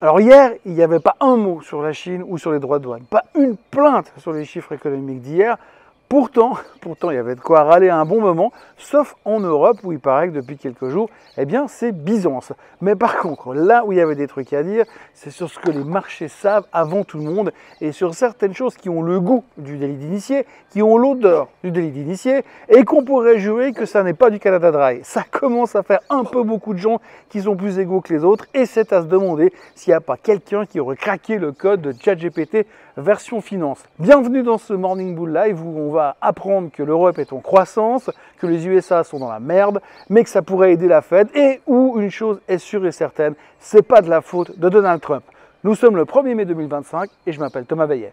Alors hier, il n'y avait pas un mot sur la Chine ou sur les droits de douane, pas une plainte sur les chiffres économiques d'hier. Pourtant, il y avait de quoi râler à un bon moment, sauf en Europe où il paraît que depuis quelques jours, eh bien c'est Byzance. Mais par contre, là où il y avait des trucs à dire, c'est sur ce que les marchés savent avant tout le monde et sur certaines choses qui ont le goût du délit d'initié, qui ont l'odeur du délit d'initié et qu'on pourrait jurer que ça n'est pas du Canada Dry. Ça commence à faire un peu beaucoup de gens qui sont plus égaux que les autres et c'est à se demander s'il n'y a pas quelqu'un qui aurait craqué le code de ChatGPT version finance. Bienvenue dans ce Morning Bull Live où on va apprendre que l'Europe est en croissance, que les USA sont dans la merde, mais que ça pourrait aider la Fed et où une chose est sûre et certaine, c'est pas de la faute de Donald Trump. Nous sommes le 1er mai 2025 et je m'appelle Thomas Veillet.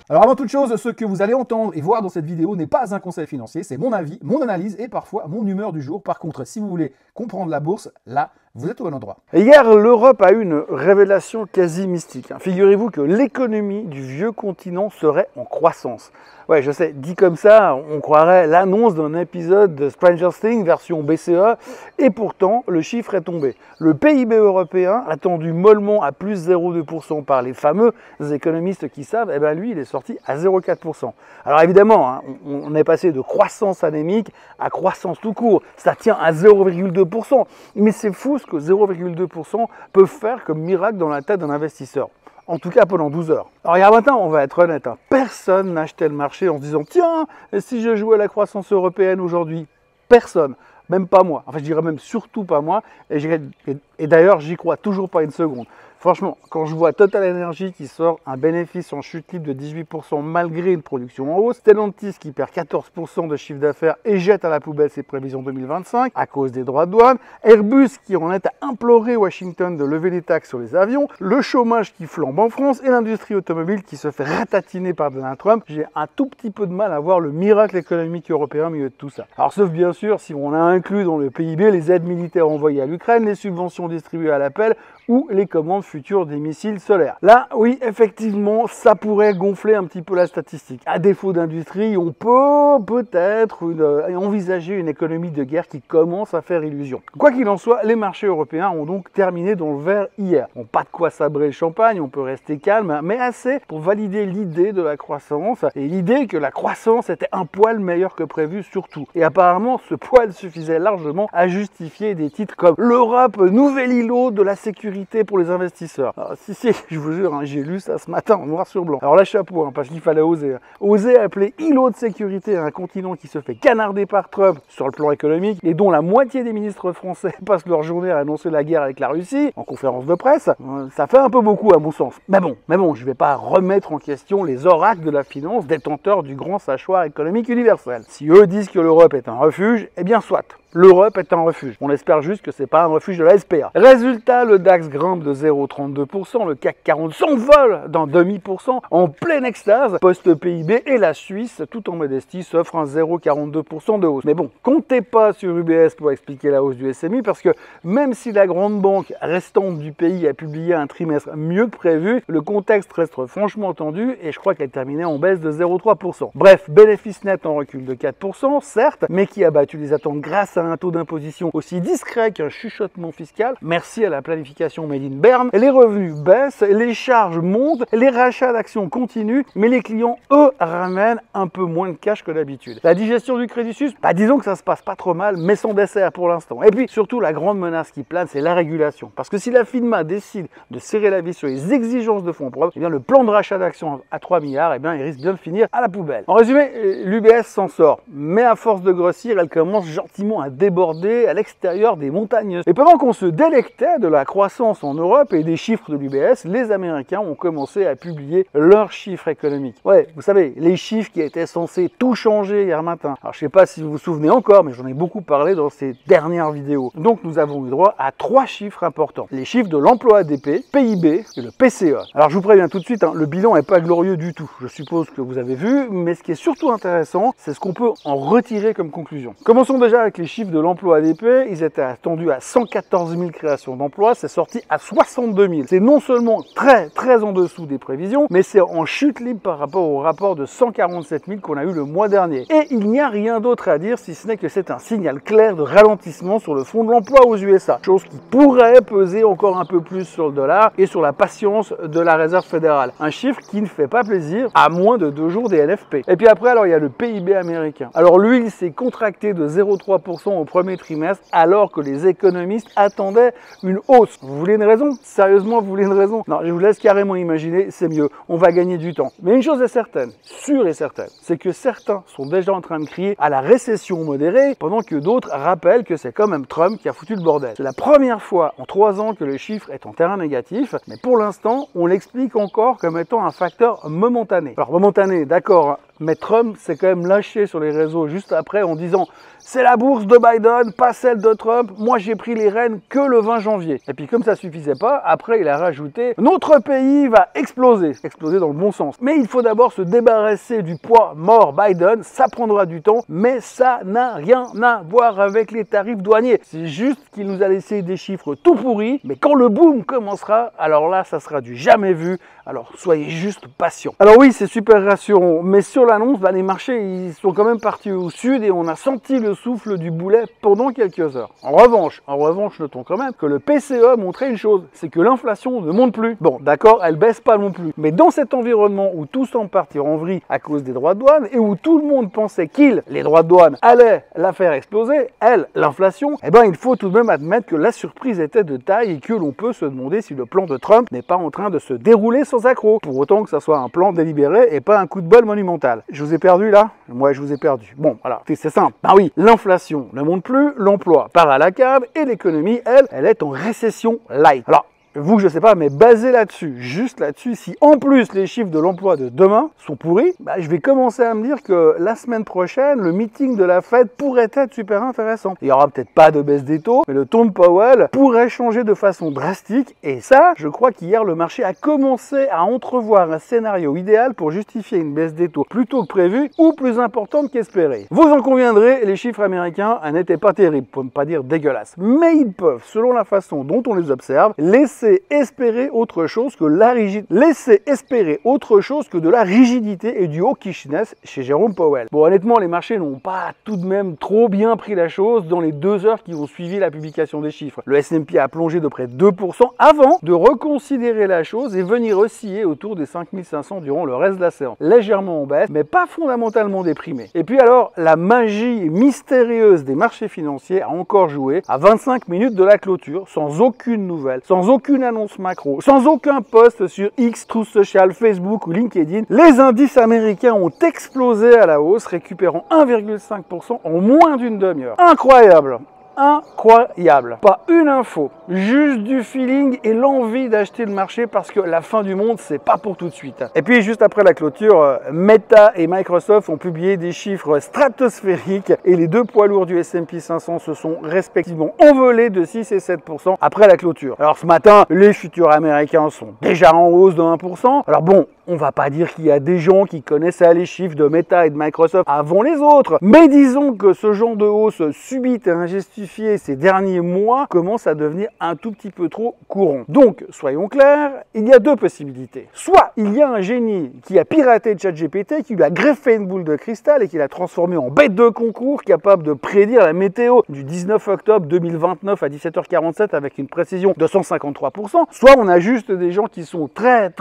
Alors avant toute chose, ce que vous allez entendre et voir dans cette vidéo n'est pas un conseil financier, c'est mon avis, mon analyse et parfois mon humeur du jour. Par contre, si vous voulez comprendre la bourse, là, vous êtes au bon endroit. Hier, l'Europe a eu une révélation quasi mystique. Figurez-vous que l'économie du vieux continent serait en croissance. Ouais, je sais, dit comme ça, on croirait l'annonce d'un épisode de Stranger Things version BCE, et pourtant, le chiffre est tombé. Le PIB européen, attendu mollement à plus 0,2% par les fameux économistes qui savent, eh ben lui, il est sorti à 0,4%. Alors évidemment, hein, on est passé de croissance anémique à croissance tout court. Ça tient à 0,2%. Mais c'est fou ce que 0,2% peut faire comme miracle dans la tête d'un investisseur. En tout cas pendant 12 heures. Alors hier matin, on va être honnête, hein, personne n'achetait le marché en se disant « Tiens, si je jouais à la croissance européenne aujourd'hui ?» Personne, même pas moi. Enfin, je dirais même surtout pas moi. Et d'ailleurs, j'y crois toujours pas une seconde. Franchement, quand je vois Total Energy qui sort un bénéfice en chute libre de 18% malgré une production en hausse, Stellantis qui perd 14% de chiffre d'affaires et jette à la poubelle ses prévisions 2025 à cause des droits de douane, Airbus qui en est à implorer Washington de lever les taxes sur les avions, le chômage qui flambe en France et l'industrie automobile qui se fait ratatiner par Donald Trump, j'ai un tout petit peu de mal à voir le miracle économique européen au milieu de tout ça. Alors sauf bien sûr si on a inclus dans le PIB les aides militaires envoyées à l'Ukraine, les subventions distribuées à l'appel ou les commandes futures des missiles solaires. Là, oui, effectivement, ça pourrait gonfler un petit peu la statistique. À défaut d'industrie, on peut peut-être envisager une économie de guerre qui commence à faire illusion. Quoi qu'il en soit, les marchés européens ont donc terminé dans le vert hier. Bon, pas de quoi sabrer le champagne, on peut rester calme, mais assez pour valider l'idée de la croissance et l'idée que la croissance était un poil meilleur que prévu surtout. Et apparemment, ce poil suffisait largement à justifier des titres comme l'Europe, nouvel îlot de la sécurité pour les investisseurs. Alors, si, je vous jure, hein, j'ai lu ça ce matin en noir sur blanc. Alors là, chapeau, hein, parce qu'il fallait oser. Oser appeler îlot de sécurité à un continent qui se fait canarder par Trump sur le plan économique et dont la moitié des ministres français passent leur journée à annoncer la guerre avec la Russie en conférence de presse, ça fait un peu beaucoup à mon sens. Mais bon, je vais pas remettre en question les oracles de la finance détenteurs du grand sachoir économique universel. Si eux disent que l'Europe est un refuge, eh bien soit. L'Europe est un refuge. On espère juste que c'est pas un refuge de la SPA. Résultat, le DAX grimpe de 0,32%, le CAC 40 s'envole d'un demi%, en pleine extase, post-PIB, et la Suisse, tout en modestie, s'offre un 0,42% de hausse. Mais bon, comptez pas sur UBS pour expliquer la hausse du SMI, parce que même si la grande banque restante du pays a publié un trimestre mieux que prévu, le contexte reste franchement tendu, et je crois qu'elle terminait en baisse de 0,3%. Bref, bénéfice net en recul de 4%, certes, mais qui a battu les attentes grâce à un taux d'imposition aussi discret qu'un chuchotement fiscal, merci à la planification made in Berne, les revenus baissent, les charges montent, les rachats d'actions continuent, mais les clients, eux, ramènent un peu moins de cash que d'habitude. La digestion du Crédit Suisse, disons que ça se passe pas trop mal, mais sans dessert pour l'instant. Et puis, surtout, la grande menace qui plane, c'est la régulation. Parce que si la FINMA décide de serrer la vis sur les exigences de fonds propres, eh bien, le plan de rachat d'actions à 3 milliards, eh bien, il risque bien de finir à la poubelle. En résumé, l'UBS s'en sort, mais à force de grossir, elle commence gentiment à déborder à l'extérieur des montagnes. Et pendant qu'on se délectait de la croissance en Europe et des chiffres de l'UBS, les Américains ont commencé à publier leurs chiffres économiques. Ouais, vous savez, les chiffres qui étaient censés tout changer hier matin. Alors je sais pas si vous vous souvenez encore, mais j'en ai beaucoup parlé dans ces dernières vidéos. Donc nous avons eu droit à 3 chiffres importants. Les chiffres de l'emploi ADP, PIB et le PCE. Alors je vous préviens tout de suite, hein, le bilan n'est pas glorieux du tout. Je suppose que vous avez vu, mais ce qui est surtout intéressant, c'est ce qu'on peut en retirer comme conclusion. Commençons déjà avec les chiffres chiffres de l'emploi ADP, ils étaient attendus à 114 000 créations d'emplois, c'est sorti à 62 000. C'est non seulement très en dessous des prévisions, mais c'est en chute libre par rapport au rapport de 147 000 qu'on a eu le mois dernier. Et il n'y a rien d'autre à dire si ce n'est que c'est un signal clair de ralentissement sur le front de l'emploi aux USA, chose qui pourrait peser encore un peu plus sur le dollar et sur la patience de la Réserve fédérale. Un chiffre qui ne fait pas plaisir à moins de 2 jours des NFP. Et puis après, alors il y a le PIB américain. Alors lui, il s'est contracté de 0,3% au premier trimestre alors que les économistes attendaient une hausse. Vous voulez une raison? Sérieusement, vous voulez une raison? Non, je vous laisse carrément imaginer, c'est mieux. On va gagner du temps. Mais une chose est certaine, sûre et certaine, c'est que certains sont déjà en train de crier à la récession modérée pendant que d'autres rappellent que c'est quand même Trump qui a foutu le bordel. C'est la première fois en 3 ans que le chiffre est en terrain négatif, mais pour l'instant, on l'explique encore comme étant un facteur momentané. Alors momentané, d'accord, hein, mais Trump s'est quand même lâché sur les réseaux juste après en disant « C'est la bourse de Biden, pas celle de Trump, moi j'ai pris les rênes que le 20 janvier ». Et puis comme ça suffisait pas, après il a rajouté « Notre pays va exploser », exploser dans le bon sens. Mais il faut d'abord se débarrasser du poids mort Biden, ça prendra du temps, mais ça n'a rien à voir avec les tarifs douaniers. C'est juste qu'il nous a laissé des chiffres tout pourris, mais quand le boom commencera, alors là ça sera du jamais vu, alors soyez juste patients. Alors oui, c'est super rassurant, mais sur l'annonce, les marchés ils sont quand même partis au sud et on a senti le souffle du boulet pendant quelques heures. En revanche, notons quand même que le PCE montrait une chose, c'est que l'inflation ne monte plus. Bon, d'accord, elle baisse pas non plus, mais dans cet environnement où tout semble partir en vrille à cause des droits de douane et où tout le monde pensait les droits de douane, allaient la faire exploser, l'inflation, il faut tout de même admettre que la surprise était de taille et que l'on peut se demander si le plan de Trump n'est pas en train de se dérouler sans accroc, pour autant que ça soit un plan délibéré et pas un coup de bol monumental. Je vous ai perdu là? Moi, je vous ai perdu. Bon, voilà, c'est simple. Ben oui, l'inflation ne monte plus, l'emploi part à la cave et l'économie, elle est en récession light. Alors, vous, je sais pas, mais basé là-dessus, juste là-dessus, si en plus les chiffres de l'emploi de demain sont pourris, je vais commencer à me dire que la semaine prochaine, le meeting de la Fed pourrait être super intéressant. Il y aura peut-être pas de baisse des taux, mais le ton de Powell pourrait changer de façon drastique. Et ça, je crois qu'hier, le marché a commencé à entrevoir un scénario idéal pour justifier une baisse des taux plus tôt que prévu ou plus importante qu'espérée. Vous en conviendrez, les chiffres américains n'étaient pas terribles, pour ne pas dire dégueulasses. Mais ils peuvent, selon la façon dont on les observe, laisser espérer autre chose que de la rigidité et du hawkishness chez Jérôme Powell. Bon, honnêtement, les marchés n'ont pas tout de même trop bien pris la chose dans les 2 heures qui ont suivi la publication des chiffres. Le S&P a plongé de près de 2% avant de reconsidérer la chose et venir osciller autour des 5500 durant le reste de la séance. Légèrement en baisse, mais pas fondamentalement déprimé. Et puis alors, la magie mystérieuse des marchés financiers a encore joué à 25 minutes de la clôture, sans aucune nouvelle, sans aucune annonce macro, sans aucun post sur X, Truth Social, Facebook ou LinkedIn, les indices américains ont explosé à la hausse, récupérant 1,5% en moins d'une demi-heure. Incroyable! Incroyable. Pas une info, juste du feeling et l'envie d'acheter le marché parce que la fin du monde, c'est pas pour tout de suite. Et puis juste après la clôture, Meta et Microsoft ont publié des chiffres stratosphériques et les 2 poids lourds du S&P 500 se sont respectivement envolés de 6 et 7% après la clôture. Alors ce matin, les futurs américains sont déjà en hausse de 1%. Alors bon, on va pas dire qu'il y a des gens qui connaissaient les chiffres de Meta et de Microsoft avant les autres, mais disons que ce genre de hausse subite et injustifiée ces derniers mois commence à devenir un tout petit peu trop courant. Donc, soyons clairs, il y a 2 possibilités. Soit il y a un génie qui a piraté ChatGPT, qui lui a greffé une boule de cristal et qui l'a transformé en bête de concours capable de prédire la météo du 19 octobre 2029 à 17h47 avec une précision de 153%. Soit on a juste des gens qui sont très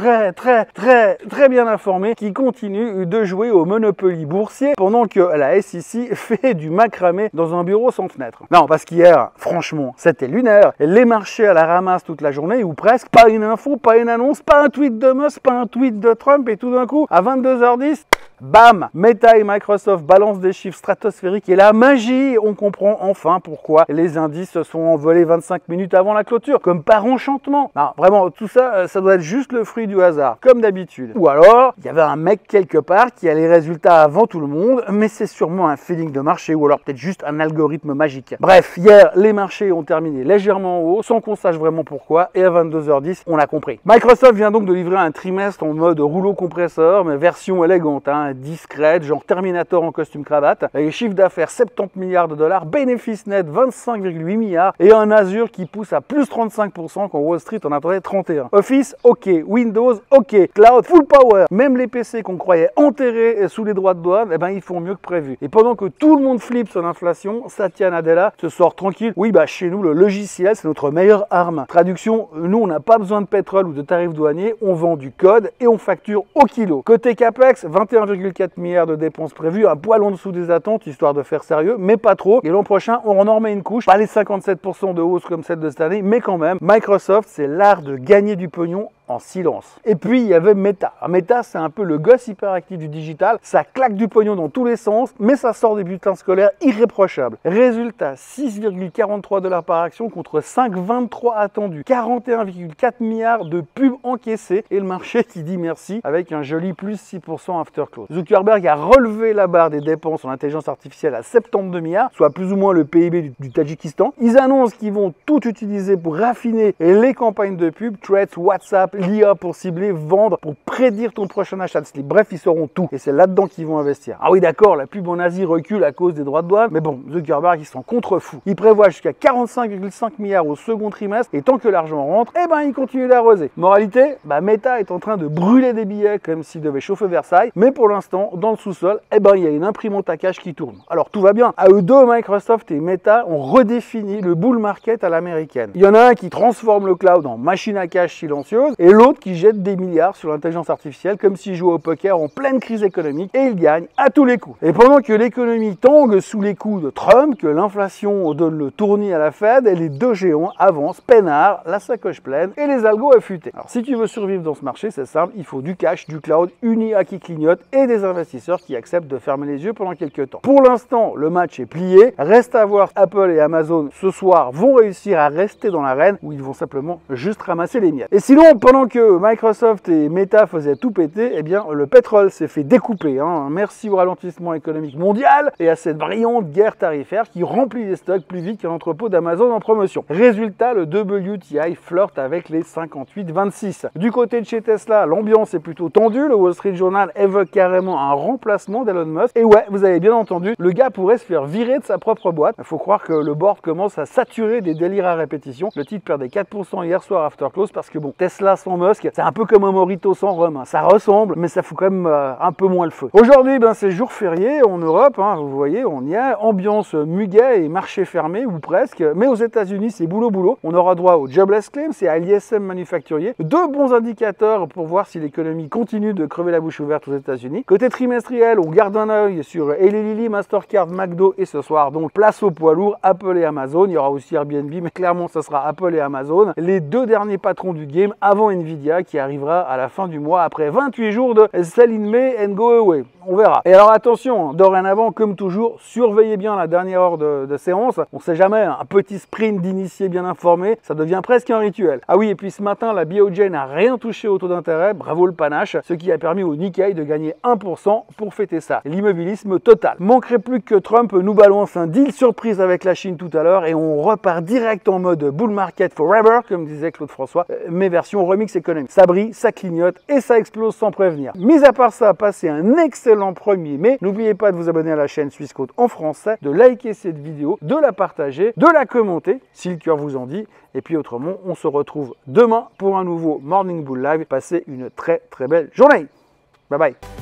bien informés, qui continuent de jouer au Monopoly boursier pendant que la SEC fait du macramé dans un bureau sans fenêtre. Non, parce qu'hier, franchement, c'était lunaire. Les marchés à la ramasse toute la journée ou presque, pas une info, pas une annonce, pas un tweet de Musk, pas un tweet de Trump et tout d'un coup, à 22h10, bam, Meta et Microsoft balancent des chiffres stratosphériques et la magie, on comprend enfin pourquoi les indices se sont envolés 25 minutes avant la clôture, comme par enchantement. Non, vraiment, tout ça, ça doit être juste le fruit du hasard, comme d'habitude. Ou alors, il y avait un mec quelque part qui a les résultats avant tout le monde, mais c'est sûrement un feeling de marché ou alors peut-être juste un algorithme magique. Bref, hier, les marchés ont terminé légèrement en haut, sans qu'on sache vraiment pourquoi, et à 22h10, on a compris. Microsoft vient donc de livrer un trimestre en mode rouleau compresseur, mais version élégante, hein. discrète, genre Terminator en costume cravate, avec chiffre d'affaires 70 milliards de dollars, bénéfice net 25,8 milliards et un Azure qui pousse à plus 35% quand Wall Street en attendait 31. Office, ok. Windows, ok. Cloud, full power. Même les PC qu'on croyait enterrés sous les droits de douane, eh ben, ils font mieux que prévu. Et pendant que tout le monde flippe sur l'inflation, Satya Nadella se sort tranquille. Oui, bah, chez nous, le logiciel, c'est notre meilleure arme. Traduction, nous, on n'a pas besoin de pétrole ou de tarifs douaniers, on vend du code et on facture au kilo. Côté CAPEX, 21,4 milliards de dépenses prévues, un poil en dessous des attentes, histoire de faire sérieux, mais pas trop. Et l'an prochain, on en remet une couche, pas les 57% de hausse comme celle de cette année, mais quand même, Microsoft, c'est l'art de gagner du pognon en silence. Et puis il y avait Meta. Meta, c'est un peu le gosse hyperactif du digital, ça claque du pognon dans tous les sens, mais ça sort des bulletins scolaires irréprochables. Résultat, 6,43 $ par action contre 5,23 attendus, 41,4 milliards de pubs encaissés et le marché qui dit merci avec un joli plus 6% after close. Zuckerberg a relevé la barre des dépenses en intelligence artificielle à 72 milliards, soit plus ou moins le PIB du Tadjikistan. Ils annoncent qu'ils vont tout utiliser pour raffiner les campagnes de pub, Threads, WhatsApp, l'IA pour cibler, vendre, pour prédire ton prochain achat de slip. Bref, ils sauront tout. Et c'est là-dedans qu'ils vont investir. Ah oui, d'accord, la pub en Asie recule à cause des droits de douane, mais bon, Zuckerberg, ils sont contre-fous. Ils prévoient jusqu'à 45,5 milliards au second trimestre, et tant que l'argent rentre, eh ben, ils continuent d'arroser. Moralité, bah, Meta est en train de brûler des billets comme s'il devait chauffer Versailles, mais pour l'instant, dans le sous-sol, eh ben, il y a une imprimante à cash qui tourne. Alors, tout va bien. À eux deux, Microsoft et Meta ont redéfini le bull market à l'américaine. Il y en a un qui transforme le cloud en machine à cash silencieuse, et l'autre qui jette des milliards sur l'intelligence artificielle comme s'il jouait au poker en pleine crise économique et il gagne à tous les coups. Et pendant que l'économie tangue sous les coups de Trump, que l'inflation donne le tournis à la Fed, et les deux géants avancent peinard, la sacoche pleine et les algos affûtés. Alors si tu veux survivre dans ce marché, c'est simple, il faut du cash, du cloud, une IA qui clignote et des investisseurs qui acceptent de fermer les yeux pendant quelques temps. Pour l'instant, le match est plié. Reste à voir Apple et Amazon ce soir vont réussir à rester dans l'arène ou ils vont simplement juste ramasser les miettes. Et sinon, pendant que Microsoft et Meta faisaient tout péter, eh bien le pétrole s'est fait découper. Merci au ralentissement économique mondial et à cette brillante guerre tarifaire qui remplit les stocks plus vite qu'un entrepôt d'Amazon en promotion. Résultat, le WTI flirte avec les 58,26. Du côté de chez Tesla, l'ambiance est plutôt tendue. Le Wall Street Journal évoque carrément un remplacement d'Elon Musk. Et ouais, vous avez bien entendu, le gars pourrait se faire virer de sa propre boîte. Il faut croire que le board commence à saturer des délires à répétition. Le titre perdait 4% hier soir after close parce que bon, Tesla sans Musk, c'est un peu comme un Morito sans rhum. Ça ressemble, mais ça fout quand même un peu moins le feu. Aujourd'hui, c'est jour férié en Europe. Vous voyez, on y a ambiance muguet et marché fermé ou presque. Mais aux États-Unis, c'est boulot. On aura droit au jobless claims et à l'ISM manufacturier. Deux bons indicateurs pour voir si l'économie continue de crever la bouche ouverte aux États-Unis. Côté trimestriel, on garde un œil sur Eli Lilly, Mastercard, McDo et ce soir, donc place au poids lourd, Apple et Amazon. Il y aura aussi Airbnb, mais clairement, ce sera Apple et Amazon. Les deux derniers patrons du game avant Nvidia qui arrivera à la fin du mois après 28 jours de sell in May and go away. On verra. Et alors attention, dorénavant, comme toujours, surveillez bien la dernière heure de séance. On ne sait jamais, un petit sprint d'initiés bien informés, ça devient presque un rituel. Ah oui, et puis ce matin, la BOJ n'a rien touché au taux d'intérêt, bravo le panache, ce qui a permis au Nikkei de gagner 1% pour fêter ça. L'immobilisme total. Manquerait plus que Trump nous balance un deal surprise avec la Chine tout à l'heure et on repart direct en mode bull market forever, comme disait Claude François, mais version remix économique. Ça brille, ça clignote et ça explose sans prévenir. Mis à part ça, passez un excellent 1er mai. N'oubliez pas de vous abonner à la chaîne Suisse Côte en français, de liker cette vidéo, de la partager, de la commenter si le cœur vous en dit. Et puis autrement, on se retrouve demain pour un nouveau Morning Bull Live. Passez une très belle journée. Bye bye.